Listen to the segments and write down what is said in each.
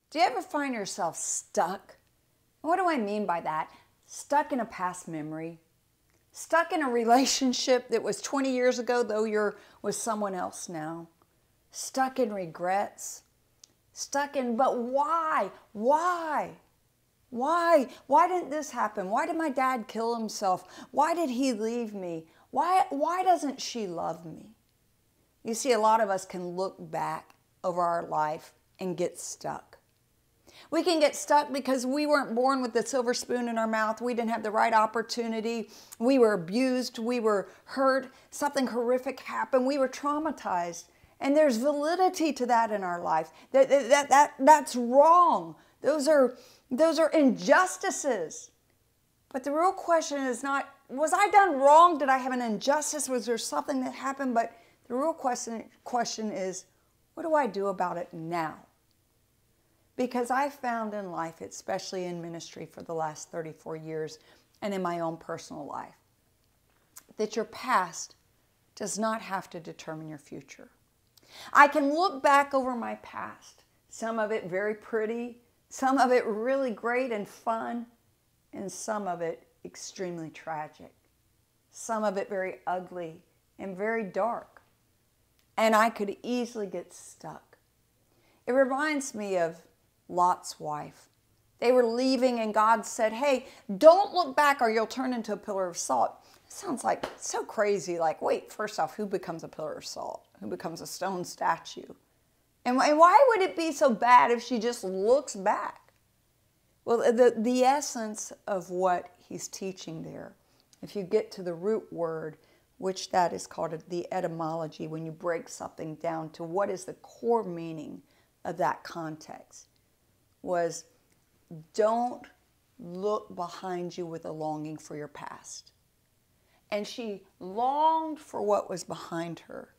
Do you ever find yourself stuck? What do I mean by that? Stuck in a past memory. Stuck in a relationship that was 20 years ago, though you're with someone else now. Stuck in regrets. Stuck in, but why? Why? Why? Why didn't this happen? Why did my dad kill himself? Why did he leave me? Why doesn't she love me? You see, a lot of us can look back over our life and get stuck. We can get stuck because we weren't born with the silver spoon in our mouth. We didn't have the right opportunity. We were abused. We were hurt. Something horrific happened. We were traumatized. And there's validity to that in our life. That's wrong. Those are injustices. But the real question is not, was I done wrong? Did I have an injustice? Was there something that happened? But the real question is, what do I do about it now? Because I found in life, especially in ministry for the last 34 years and in my own personal life, that your past does not have to determine your future. I can look back over my past, some of it very pretty, some of it really great and fun, and some of it extremely tragic, some of it very ugly and very dark. And I could easily get stuck. It reminds me of Lot's wife. They were leaving and God said, hey, don't look back or you'll turn into a pillar of salt. It sounds like so crazy. Like, wait, first off, who becomes a pillar of salt? Who becomes a stone statue? And why would it be so bad if she just looks back? Well, the essence of what he's teaching there, if you get to the root word, which that is called the etymology, when you break something down to what is the core meaning of that context, was don't look behind you with a longing for your past. And she longed for what was behind her.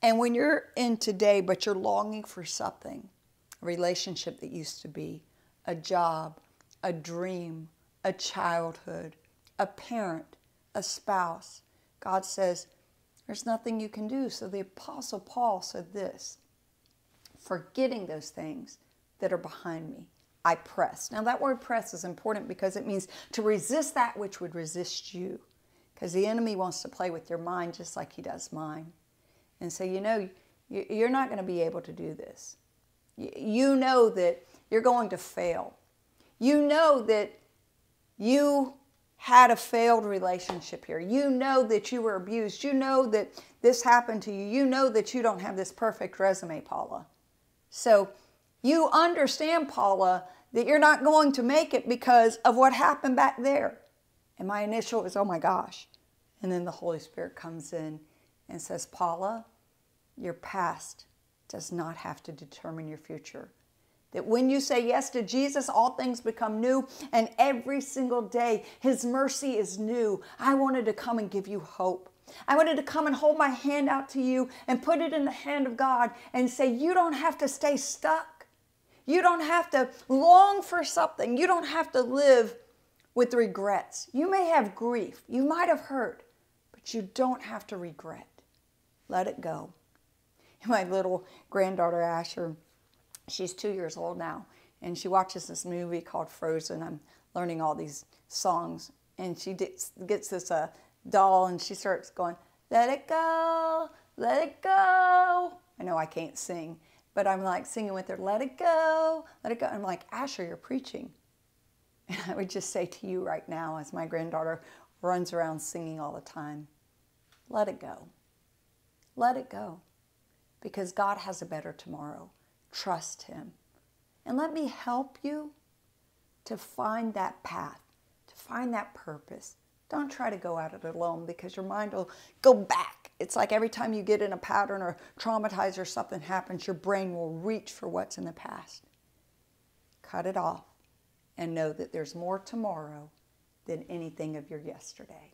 And when you're in today, but you're longing for something, a relationship that used to be, a job, a dream, a childhood, a parent, a spouse, God says, there's nothing you can do. So the Apostle Paul said this, forgetting those things that are behind me, I press. Now that word press is important because it means to resist that which would resist you. Because the enemy wants to play with your mind just like he does mine. And so you know, you're not going to be able to do this. You know that you're going to fail. You know that you had a failed relationship here. You know that you were abused. You know that this happened to you. You know that you don't have this perfect resume, Paula. So you understand, Paula, that you're not going to make it because of what happened back there. And my initial is, oh my gosh. And then the Holy Spirit comes in and says, Paula, your past does not have to determine your future. That when you say yes to Jesus, all things become new. And every single day, His mercy is new. I wanted to come and give you hope. I wanted to come and hold my hand out to you and put it in the hand of God and say, you don't have to stay stuck. You don't have to long for something. You don't have to live with regrets. You may have grief. You might have hurt, but you don't have to regret. Let it go. My little granddaughter, Asher, she's 2 years old now, and she watches this movie called Frozen. I'm learning all these songs, and she gets this doll, and she starts going, let it go, let it go. I know I can't sing, but I'm like singing with her, let it go, let it go. I'm like, Asher, you're preaching. And I would just say to you right now, as my granddaughter runs around singing all the time, let it go. Let it go. Because God has a better tomorrow. Trust Him. And let me help you to find that path, to find that purpose. Don't try to go at it alone because your mind will go back. It's like every time you get in a pattern or traumatized or something happens, your brain will reach for what's in the past. Cut it off and know that there's more tomorrow than anything of your yesterday.